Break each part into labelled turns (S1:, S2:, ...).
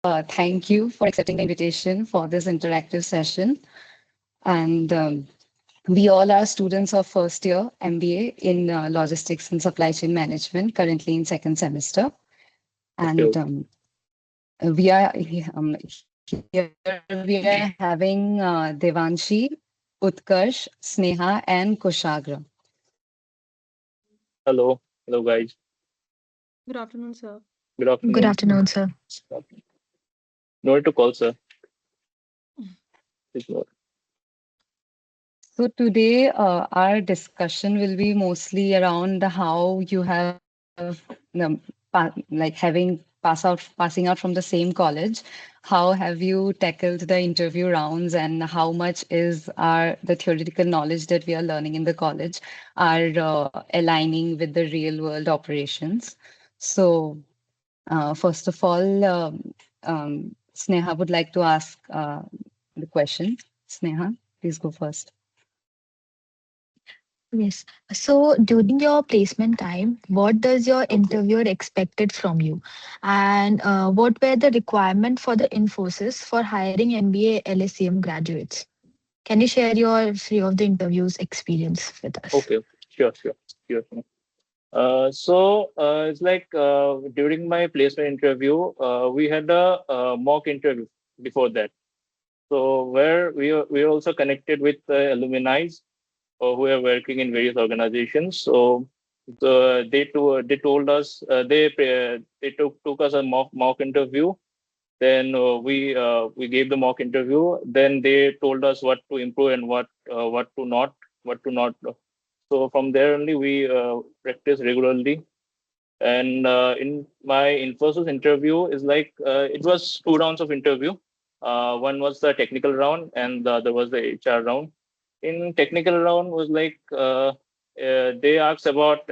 S1: thank you for accepting the invitation for this interactive session. And we all are students of first year MBA in logistics and supply chain management, currently in second semester.
S2: Okay.
S1: And we are here we are having Devanshi, Utkarsh, Sneha, and Kushagra.
S2: Hello. Hello, guys.
S3: Good afternoon, sir.
S2: Good
S4: Good
S2: afternoon.
S4: afternoon, sir.
S2: No need to call, sir. Ignore.
S1: So today, our discussion will be mostly around how you have like having passing out from the same college. How have you tackled the interview rounds, and how much is our the theoretical knowledge that we are learning in the college are aligning with the real world operations? So, first of all, Sneha would like to ask the question. Sneha, please go first.
S4: Yes. So during your placement time, what does your
S2: Okay.
S4: interviewer expected from you? And what were the requirement for the Infosys for hiring MBA LSCM graduates? Can you share your few of the interviews experience with us?
S2: Okay. Sure, sure. Sure. It's like during my placement interview, we had a mock interview before that. So where we are also connected with alumni who are working in various organizations. So they told us they took us a mock interview. Then we gave the mock interview. Then they told us what to improve and what to not. So from there only we practice regularly. And in my Infosys interview is like it was two rounds of interview. One was the technical round and the other was the HR round. In technical round was like they asked about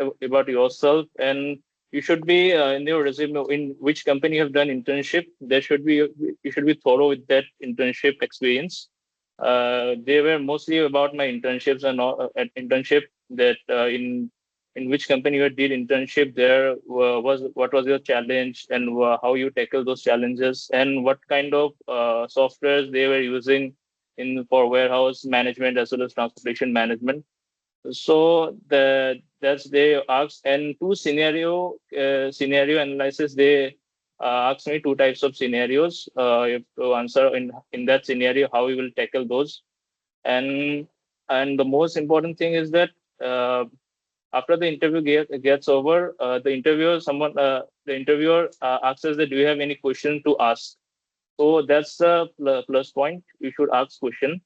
S2: yourself, and you should be in your resume in which company you have done internship. There should be you should be thorough with that internship experience. They were mostly about my internships and internship that in which company you did internship there was what was your challenge and how you tackle those challenges and what kind of softwares they were using in for warehouse management as well as transportation management. So that's they asked, and two scenario analysis. They asked me two types of scenarios. You have to answer in that scenario how you will tackle those. and and the most important thing is that after the interview gets over, the interviewer asks us that do you have any question to ask. So that's a plus point. You should ask question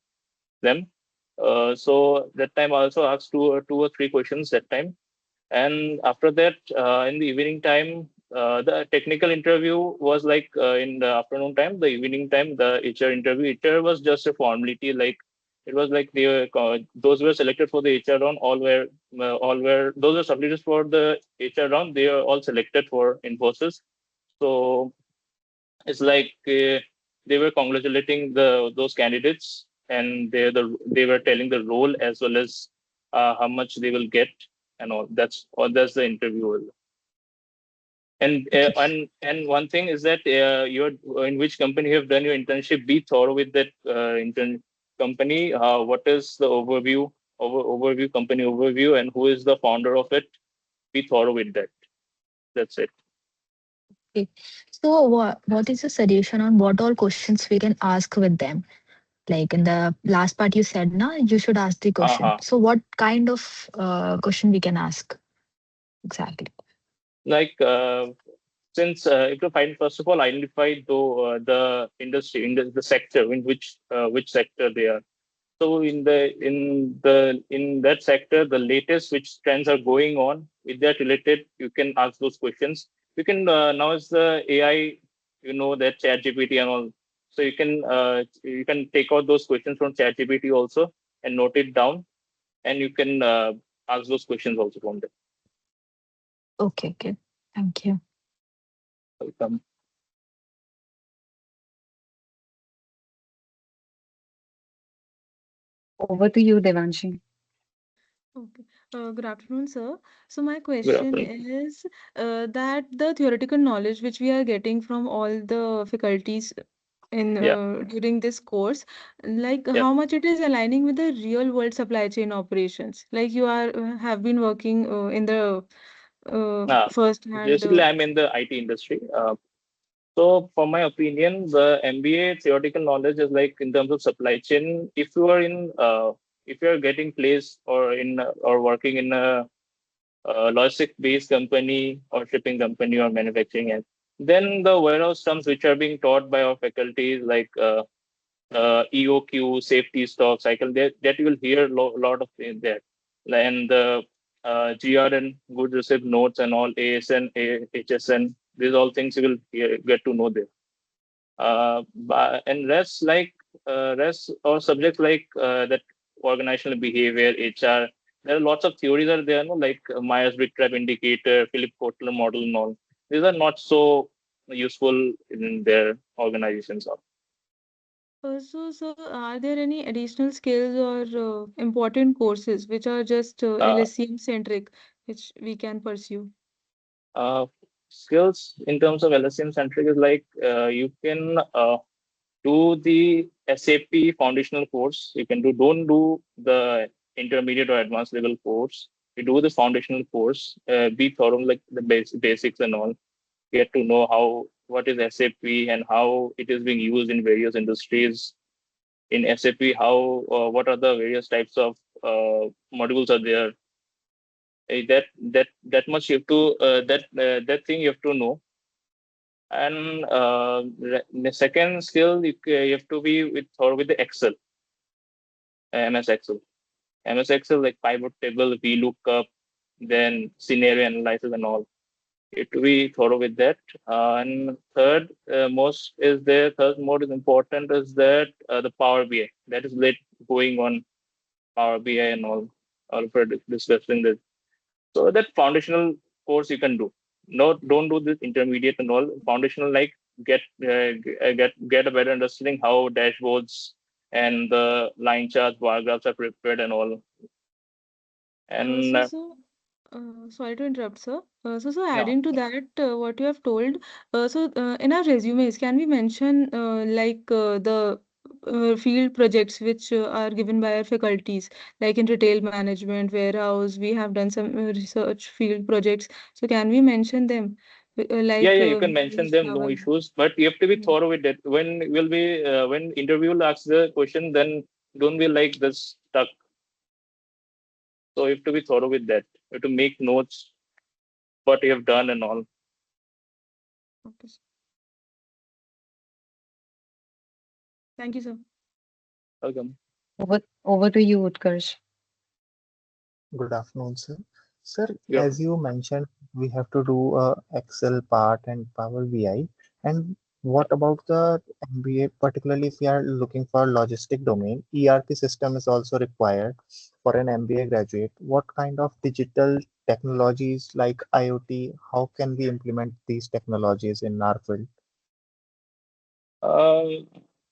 S2: them. So that time I also asked two or three questions that time. And after that, in the evening time, the technical interview was like in the afternoon time. The evening time, the HR interview. HR was just a formality. Like it was like they were those who were selected for the HR round. All were those were submitted for the HR round. They are all selected for Infosys. So it's like they were congratulating those candidates, and they were telling the role as well as how much they will get and all. That's the interview. And
S4: Okay.
S2: one thing is that you're in which company you have done your internship. Be thorough with that intern company. What is the overview, company overview, and who is the founder of it? Be thorough with that. That's it.
S4: Okay. So what is the suggestion on what all questions we can ask with them? Like in the last part you said, na, you should ask the question.
S2: Uh-huh.
S4: So what kind of question we can ask exactly?
S2: Like since if you find first of all identify the industry in the sector in which sector they are. So in that sector, the latest which trends are going on, if they're related, you can ask those questions. You can now is the AI, that ChatGPT and all. So you can take out those questions from ChatGPT also and note it down, and you can ask those questions also from
S4: Okay, okay. Thank you.
S2: there.
S1: Over to you, Devanshi.
S3: Okay. Good afternoon, sir. So my
S2: Good
S3: question
S2: afternoon.
S3: is that the theoretical knowledge which we are getting from all the faculties in
S2: Yeah,
S3: during this course, like
S2: yeah.
S3: how much it is aligning with the real world supply chain operations? Like you are have been working in the
S2: Uh,
S3: first hand.
S2: Basically, I'm in the IT industry. So, for my opinion, the MBA theoretical knowledge is like in terms of supply chain. If you are getting placed or working in a logistic-based company or shipping company or manufacturing, and then the warehouse terms which are being taught by our faculties like EOQ, safety stock cycle, that you will hear lot of things there. And the GRN, good receipt notes and all, ASN, HSN, these all things you will get to know there. And rest or subjects like that organizational behavior, HR, there are lots of theories are there, no? Like Myers-Briggs trap indicator, Philip Kotler model and all. These are not so useful in their organizations.
S3: So, are there any additional skills or important courses which are just
S2: Uh,
S3: LSCM centric, which we can pursue?
S2: uh, Skills in terms of LSM centric is like you can do the SAP foundational course. You can don't do the intermediate or advanced level course. You do the foundational course, be thorough like the basics and all. Get to know how what is SAP and how it is being used in various industries. In SAP, how what are the various types of modules are there. That much you have to that thing you have to know. And the second skill you have to be with the Excel, MS Excel. MS Excel like pivot table, VLOOKUP, then scenario analysis and all. You have to be thorough with that. And third mode is important is that the Power BI that is late going on Power BI and all for discussing this. So that foundational course you can do. No, don't do this intermediate and all. Foundational like get a better understanding how dashboards and the line charts, bar graphs are prepared and all.
S3: Uh,
S2: And
S3: so, so, Sorry to interrupt, sir. So,
S2: no,
S3: adding to that, what you have told, in our resumes, can we mention the field projects which are given by our faculties, like in retail management, warehouse, we have done some research field projects. So, can we mention them?
S2: yeah, you can
S3: We
S2: mention
S3: used
S2: them, no
S3: our.
S2: issues. But you have to be
S3: Yeah.
S2: thorough with it. When interview will ask the question, then don't be like this stuck. So you have to be thorough with that. You have to make notes what you have done and all.
S3: Okay, sir. Thank you, sir.
S2: Welcome.
S1: Over to you, Utkarsh.
S5: Good afternoon, sir. Sir,
S2: Yeah.
S5: as you mentioned, we have to do Excel part and Power BI. And what about the MBA, particularly if we are looking for logistic domain, ERP system is also required for an MBA graduate. What kind of digital technologies like IoT, how can we implement these technologies in our field?
S2: Uh,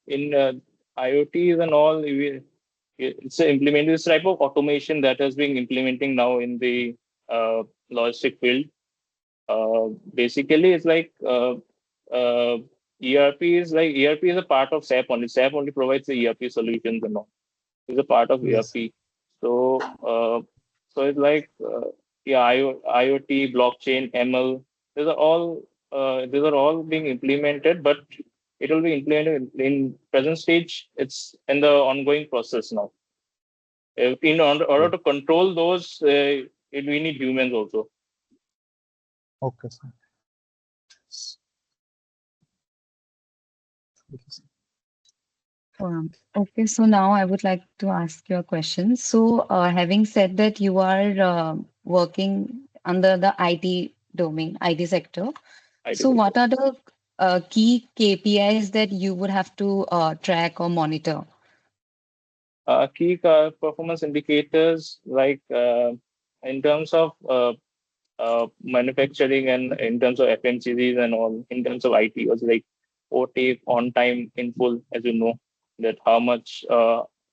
S2: in IoTs and all, it's implementing this type of automation that has been implementing now in the uh, logistic field. Basically, it's like ERP is a part of SAP only. SAP only provides the ERP solutions and all. It's a part of
S5: Yes.
S2: ERP. So, so it's like yeah, IoT, blockchain, ML. These are all being implemented, but it will be implemented in present stage. It's in the ongoing process now. In order
S5: Okay,
S2: to control those, we need humans also.
S5: okay, sir. Okay, sir.
S1: Okay, so now I would like to ask you a question. So, having said that you are working under the IT domain, IT sector,
S2: IT
S1: so
S2: sector.
S1: what are the key KPIs that you would have to track or monitor?
S2: Key performance indicators like in terms of manufacturing and in terms of FMCGs and all, in terms of IT, was like OT on time in full, as you know, that how much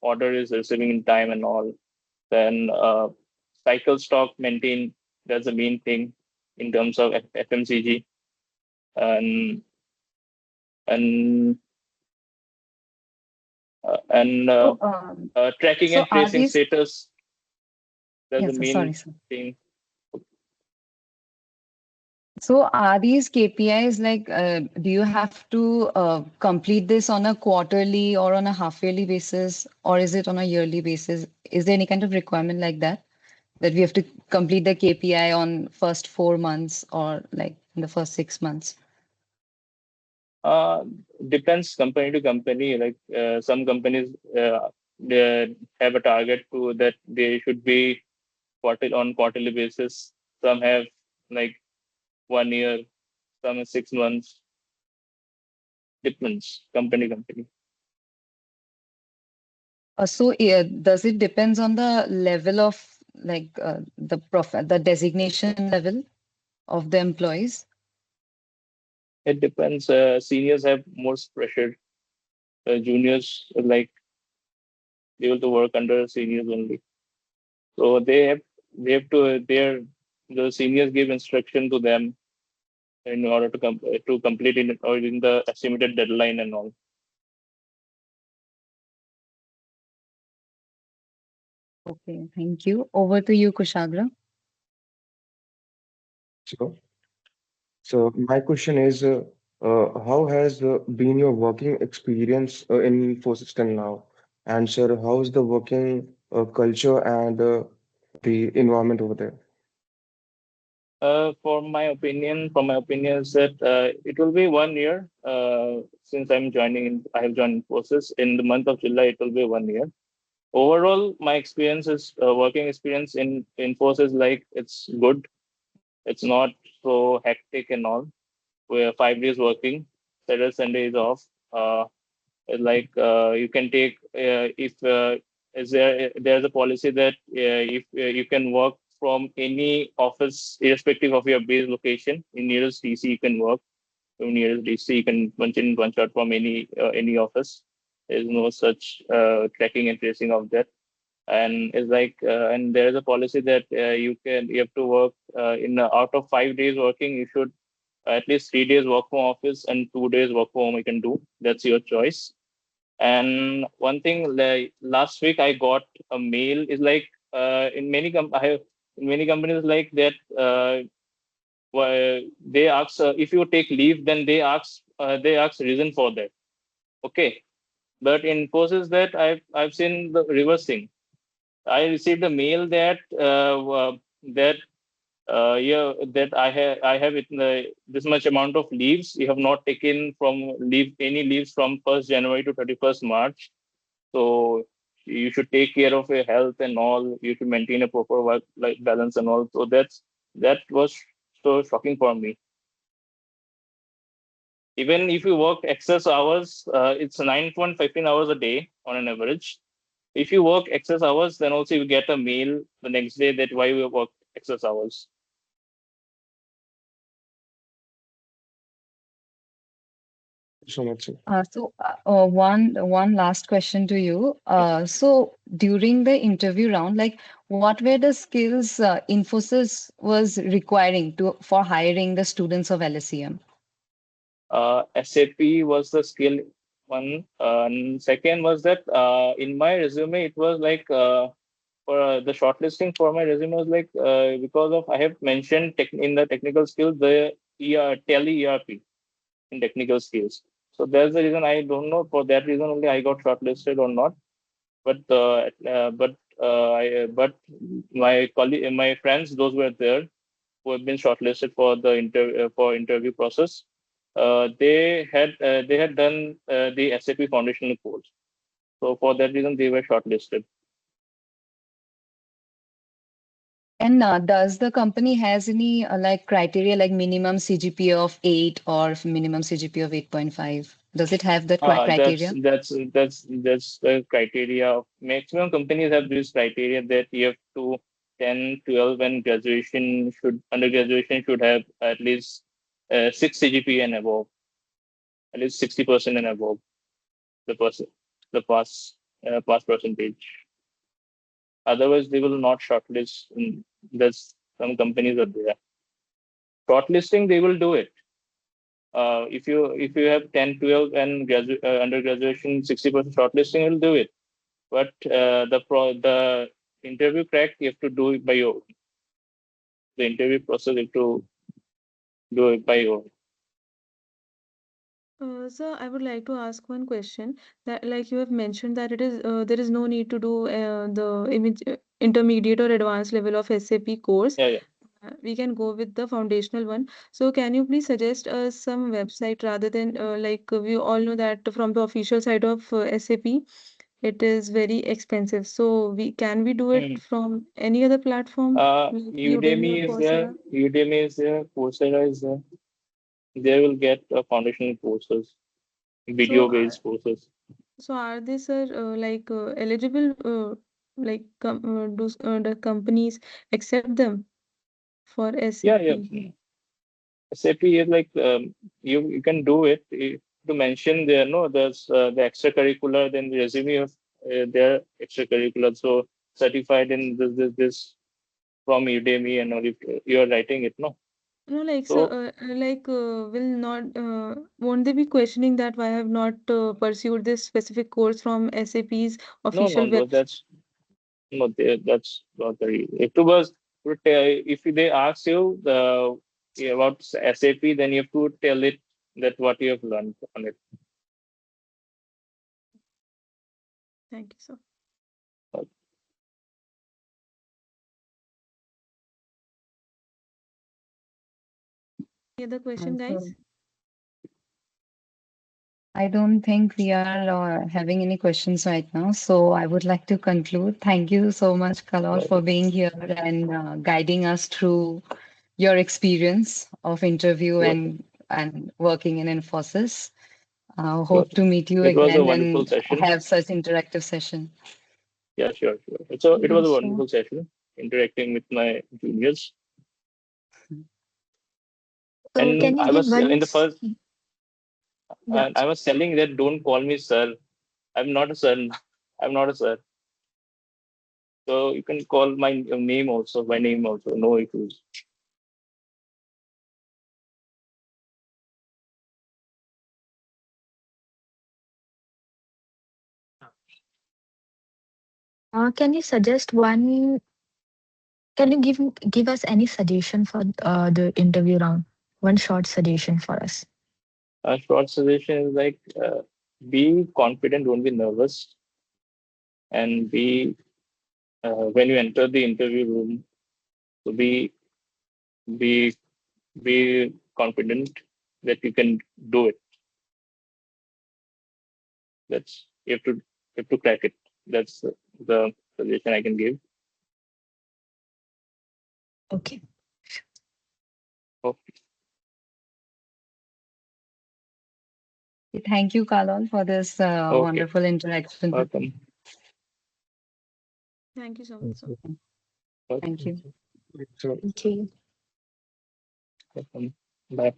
S2: order is receiving in time and all. Then cycle stock maintained. That's the main thing in terms of FMCG, and and and
S1: So,
S2: tracking
S1: so
S2: and
S1: are
S2: tracing
S1: these,
S2: status. That's the
S1: yes, sorry,
S2: main
S1: sir.
S2: thing.
S1: So are these KPIs like, do you have to complete this on a quarterly or on a half yearly basis, or is it on a yearly basis? Is there any kind of requirement like that, that we have to complete the KPI on first 4 months or like in the first 6 months?
S2: Uh, Depends company to company. Like some companies they have a target to that they should be quarterly basis. Some have like 1 year, some is 6 months. Depends company.
S1: Does it depends on the level of like the designation level of the employees?
S2: It depends. Seniors have more pressure. Juniors like they have to work under seniors only. So they have to the seniors give instruction to them in order to complete it or in the estimated deadline and all.
S1: Okay, thank you. Over to you, Kushagra.
S6: So, so my question is, how has been your working experience in Infosys till now? And sir, how is the working culture and the environment over there?
S2: From my opinion is that it will be 1 year since I'm joining. I have joined Infosys in the month of July. It will be 1 year. Overall, my experience is working experience in Infosys, like it's good. It's not so hectic and all. We're 5 days working, Saturday Sunday is off. Like you can take if is there's a policy that if you can work from any office irrespective of your base location in nearest DC you can work from nearest DC you can punch in punch out from any office. There's no such tracking and tracing of that, and it's like and there is a policy that you have to work in out of 5 days working you should at least 3 days work from office and 2 days work from home you can do. That's your choice. And one thing, like last week, I got a mail. Is like I have in many companies like that. They ask if you take leave, then they ask reason for that. Okay, but in Infosys that I've seen the reverse thing. I received a mail that that yeah that I have this much amount of leaves. You have not taken from leave any leaves from 1st January to 31st March. So you should take care of your health and all. You should maintain a proper work-life balance and all. So that was so shocking for me. Even if you work excess hours, it's 9.15 hours a day on an average. If you work excess hours, then also you get a mail the next day that why you work excess hours.
S6: So much, sir.
S1: One last question to you. So during the interview round, like what were the skills Infosys was requiring to for hiring the students of LSEM?
S2: SAP was the skill one. And second was that in my resume, it was like for the shortlisting for my resume was like because of I have mentioned in the technical skills the tele ERP in technical skills. So that's the reason I don't know for that reason only I got shortlisted or not. But my colleague, my friends, those were there who have been shortlisted for the interview process. They had done the SAP foundational course. So for that reason, they were shortlisted.
S1: And does the company has any like criteria like minimum CGPA of 8 or minimum CGPA of 8.5? Does it have that
S2: Uh, that's
S1: criteria?
S2: that's that's the criteria. Maximum companies have this criteria that you have to 10, 12, and undergraduation should have at least 6 CGPA and above, at least 60% and above the person, the pass percentage. Otherwise, they will not shortlist. There's some companies are there. Shortlisting, they will do it. If you have 10, 12, and under graduation 60% shortlisting, will do it. But the interview crack, you have to do it by your own. The interview process, you have to do it by your own.
S3: Sir, I would like to ask one question that, like you have mentioned, that it is there is no need to do the intermediate or advanced level of SAP course.
S2: Yeah, yeah.
S3: We can go with the foundational one. So, can you please suggest us some website rather than we all know that from the official side of SAP, it is very expensive. So, we do it
S2: Hmm.
S3: from any other platform like Udemy or
S2: Udemy is there.
S3: Coursera?
S2: Udemy is there. Coursera is there. They will get foundational courses,
S3: So,
S2: video-based courses.
S3: are they, sir, eligible? The companies accept them for
S2: Yeah, yeah.
S3: SAP?
S2: SAP is like you can do it. To mention there, no, there's the extracurricular. Then the resume of their extracurricular. So certified in this from Udemy, and all. If you're writing it, no.
S3: No, like, so,
S2: So
S3: will not, won't they be questioning that why I have not pursued this specific course from SAP's
S2: no, no,
S3: official
S2: no.
S3: website?
S2: That's no. That's not the reason. If they ask you about SAP, then you have to tell it that what you have learned on it.
S3: Thank you, sir. Any other question,
S1: So
S3: guys?
S1: I don't think we are having any questions right now. So I would like to conclude. Thank you so much, Kalor, for being here and guiding us through your experience of interview
S2: Sure,
S1: and working in Infosys.
S2: sure.
S1: Hope to meet you
S2: It was a
S1: again
S2: wonderful
S1: and
S2: session.
S1: have such interactive session.
S2: Yeah, sure, sure. It
S1: Thank you
S2: was a
S1: so.
S2: wonderful session interacting with my juniors.
S4: So
S2: And
S4: can you
S2: I
S4: give
S2: was in
S4: one?
S2: the first,
S4: Yeah.
S2: and I was telling that don't call me sir. I'm not a sir. I'm not a sir. So you can call my name also, by name also. No issues.
S4: Can you suggest one? Can you give us any suggestion for the interview round? One short suggestion for us.
S2: A short suggestion is like be confident, don't be nervous, and be when you enter the interview room, so be be confident that you can do it. You have to crack it. That's the suggestion I can give.
S4: Okay.
S2: Okay,
S1: Thank you, Kalon, for this
S2: okay,
S1: wonderful interaction.
S2: welcome,
S3: Thank you so much,
S5: Thank
S3: sir.
S5: you.
S2: welcome,
S1: Thank you.
S6: So
S4: Okay.
S2: welcome. Bye.